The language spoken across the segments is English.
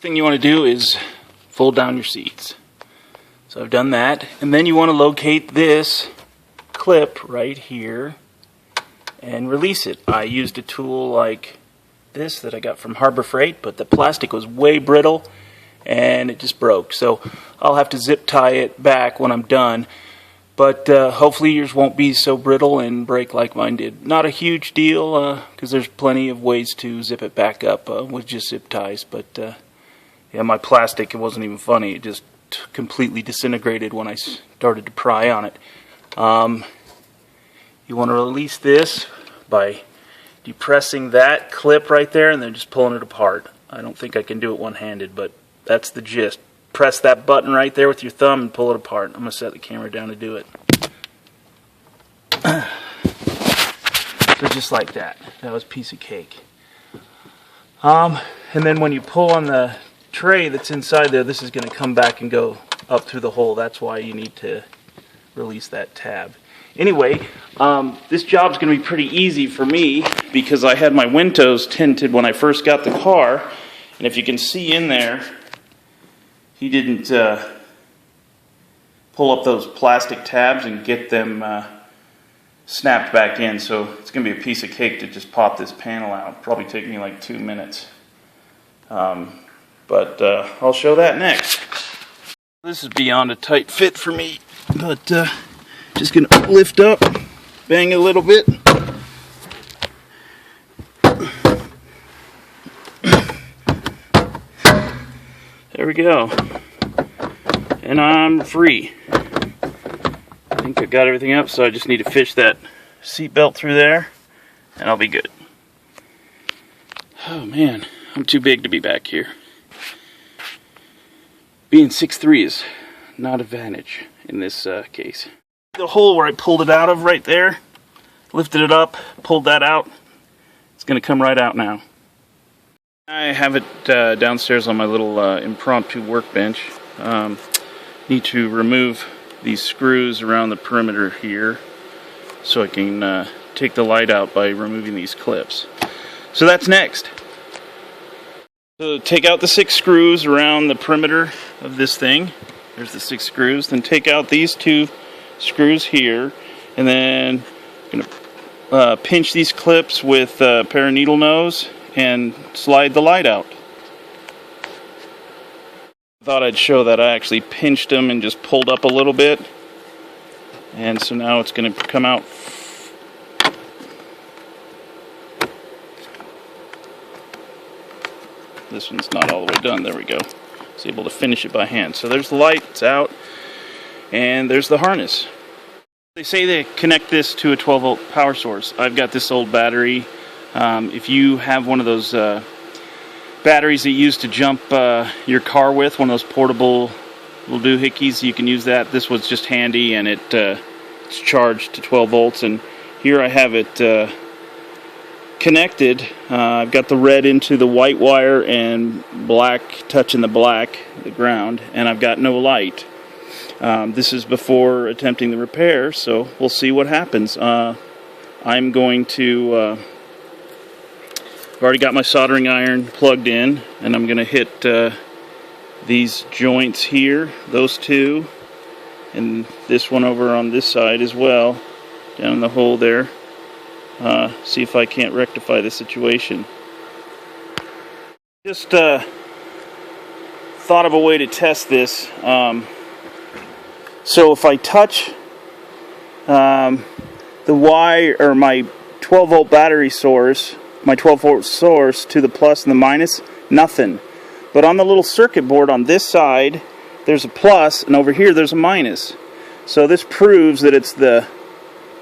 Thing you want to do is fold down your seats. So I've done that, and then you want to locate this clip right here and release it. I used a tool like this that I got from Harbor Freight, but the plastic was way brittle and it just broke. So I'll have to zip tie it back when I'm done, but hopefully yours won't be so brittle and break like mine did. Not a huge deal because there's plenty of ways to zip it back up with just zip ties, but yeah, my plastic, it wasn't even funny. It just completely disintegrated when I started to pry on it. You want to release this by depressing that clip right there and then just pulling it apart. I don't think I can do it one-handed, but that's the gist. Press that button right there with your thumb and pull it apart. I'm going to set the camera down to do it. So just like that. That was a piece of cake. And then when you pull on the tray that's inside there, this is going to come back and go up through the hole. That's why you need to release that tab. Anyway, this job's going to be pretty easy for me because I had my windows tinted when I first got the car, and if you can see in there, he didn't pull up those plastic tabs and get them snapped back in, so it's going to be a piece of cake to just pop this panel out. Probably take me like 2 minutes. But I'll show that next. This is beyond a tight fit for me, but just going to lift up, bang a little bit. There we go. And I'm free. I think I've got everything up, so I just need to fish that seat belt through there, and I'll be good. Oh man, I'm too big to be back here. Being 6'3" is not an advantage in this case. The hole where I pulled it out of right there, lifted it up, pulled that out, it's going to come right out now. I have it downstairs on my little impromptu workbench. Need to remove these screws around the perimeter here so I can take the light out by removing these clips. So that's next. So take out the 6 screws around the perimeter of this thing. There's the 6 screws. Then take out these 2 screws here, and then I'm gonna pinch these clips with a pair of needle nose and slide the light out. I thought I'd show that I actually pinched them and just pulled up a little bit, and so now it's going to come out. This one's not all the way done. There we go. I was able to finish it by hand. So there's the light, it's out, and there's the harness. They say they connect this to a 12-volt power source. I've got this old battery. If you have one of those batteries that you use to jump your car with, one of those portable little doohickeys, you can use that. This was just handy, and it's charged to 12 volts. And here I have it connected. I've got the red into the white wire and black touching the black, the ground, and I've got no light. This is before attempting the repair, so we'll see what happens. I'm going to I've already got my soldering iron plugged in, and I'm going to hit these joints here, those 2, and this one over on this side as well, down in the hole there. See if I can't rectify the situation. Just thought of a way to test this. So if I touch the wire, or my 12-volt battery source, my 12-volt source to the plus and the minus, nothing. But on the little circuit board on this side, there's a plus, and over here there's a minus. So this proves that it's the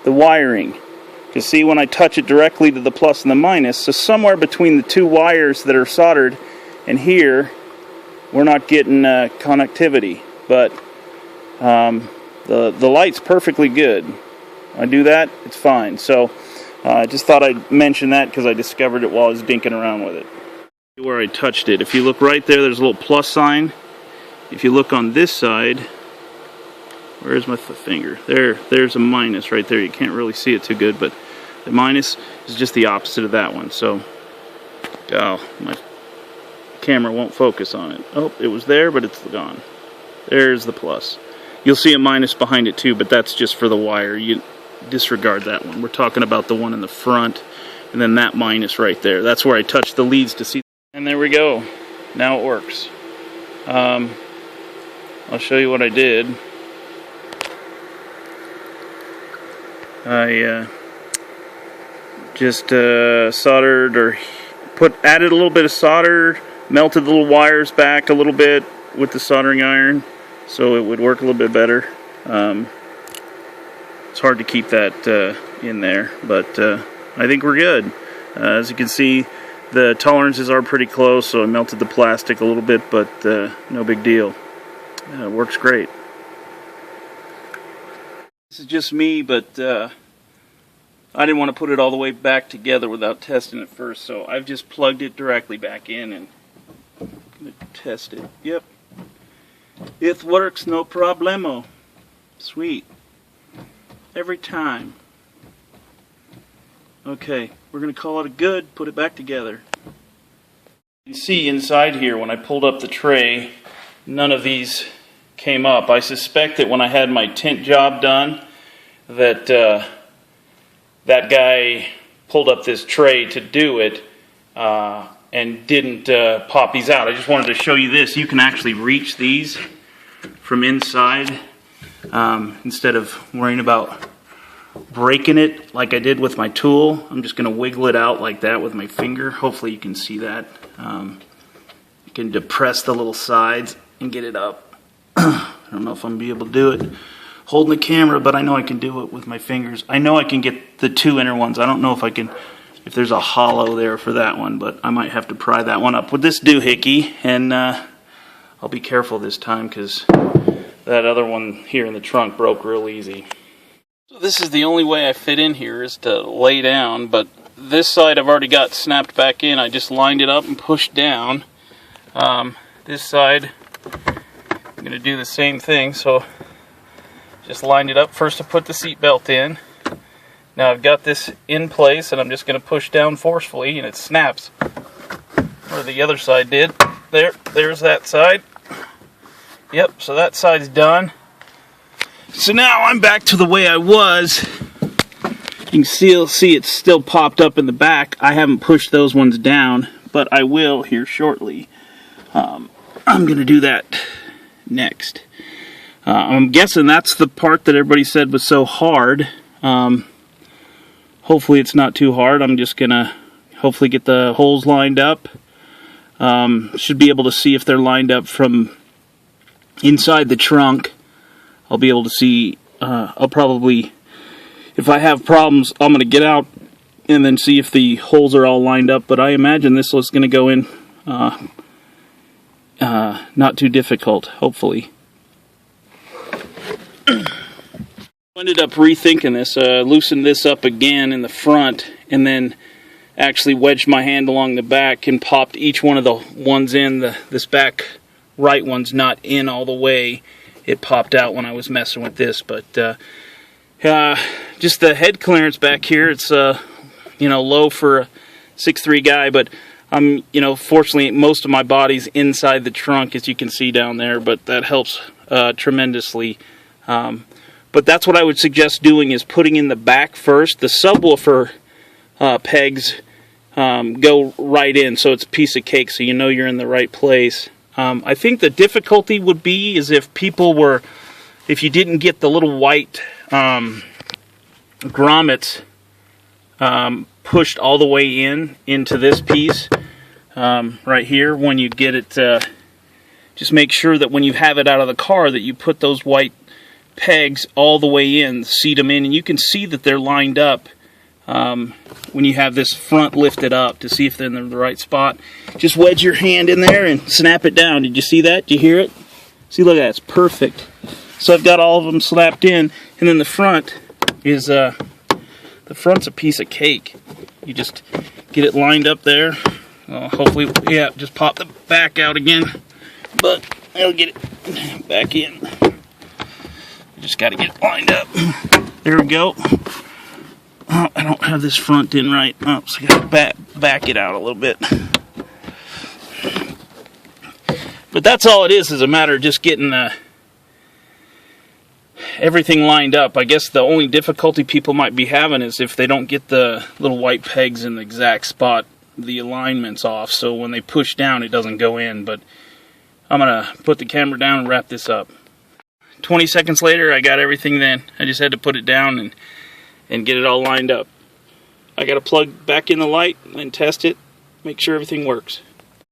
wiring. You see, when I touch it directly to the plus and the minus, so somewhere between the 2 wires that are soldered and here, we're not getting connectivity. But the light's perfectly good. When I do that, it's fine. So I just thought I'd mention that because I discovered it while I was dinking around with it. Where I touched it, if you look right there, there's a little plus sign. If you look on this side, where's my finger? There's a minus right there. You can't really see it too good, but the minus is just the opposite of that one. So, oh, my camera won't focus on it. Oh, it was there, but it's gone. There's the plus. You'll see a minus behind it too, but that's just for the wire. You disregard that one. We're talking about the one in the front, and then that minus right there. That's where I touch the leads to see. And there we go. Now it works. I'll show you what I did. I just soldered or added a little bit of solder, melted the little wires back a little bit with the soldering iron so it would work a little bit better. It's hard to keep that in there, but I think we're good. As you can see, the tolerances are pretty close, so I melted the plastic a little bit, but no big deal. It works great. This is just me, but I didn't want to put it all the way back together without testing it first, so I've just plugged it directly back in and I'm going to test it. Yep. It works, no problemo. Sweet. Every time. Okay, we're going to call it a good, put it back together. You can see inside here when I pulled up the tray, none of these came up. I suspect that when I had my tint job done, that that guy pulled up this tray to do it and didn't pop these out. I just wanted to show you this. You can actually reach these from inside instead of worrying about breaking it like I did with my tool. I'm just going to wiggle it out like that with my finger. Hopefully you can see that. You can depress the little sides and get it up. I don't know if I'm going to be able to do it holding the camera, but I know I can do it with my fingers. I know I can get the two inner ones. I don't know if there's a hollow there for that one, but I might have to pry that one up with this doohickey, and I'll be careful this time because that other one here in the trunk broke real easy. So this is the only way I fit in here is to lay down, but this side I've already got snapped back in. I just lined it up and pushed down. This side I'm going to do the same thing, so just lined it up. First I put the seat belt in. Now I've got this in place and I'm just going to push down forcefully and it snaps. Or the other side did. There's that side. Yep, so that side's done. So now I'm back to the way I was. You can see it's still popped up in the back. I haven't pushed those ones down, but I will here shortly. I'm going to do that next. I'm guessing that's the part that everybody said was so hard. Hopefully it's not too hard. I'm just going to hopefully get the holes lined up. Should be able to see if they're lined up from inside the trunk. I'll be able to see, I'll probably, if I have problems, I'm going to get out and then see if the holes are all lined up. But I imagine this is going to go in not too difficult, hopefully. I ended up rethinking this, loosened this up again in the front, and then actually wedged my hand along the back and popped each one of the ones in. This back right one's not in all the way. It popped out when I was messing with this, but just the head clearance back here, it's low for a 6'3" guy, but I'm, fortunately most of my body's inside the trunk, as you can see down there, but that helps tremendously. But that's what I would suggest doing, is putting in the back first. The subwoofer pegs go right in, so it's a piece of cake, so you know you're in the right place. I think the difficulty would be is if you didn't get the little white grommets pushed all the way into this piece right here. When you get it, just make sure that when you have it out of the car that you put those white pegs all the way in, seat them in, and you can see that they're lined up when you have this front lifted up to see if they're in the right spot. Just wedge your hand in there and snap it down. Did you see that? Did you hear it? See, look at that, it's perfect. So I've got all of them slapped in, and then the front is the front's a piece of cake. You just get it lined up there. Hopefully, yeah, just pop the back out again, but I'll get it back in. Just got to get it lined up. There we go. Oh, I don't have this front in right. Oh, so I got to back it out a little bit. But that's all it is a matter of just getting everything lined up. I guess the only difficulty people might be having is if they don't get the little white pegs in the exact spot, the alignment's off, so when they push down it doesn't go in. But I'm gonna put the camera down and wrap this up. 20 seconds later, I got everything then. I just had to put it down and get it all lined up. I gotta plug back in the light and test it, make sure everything works.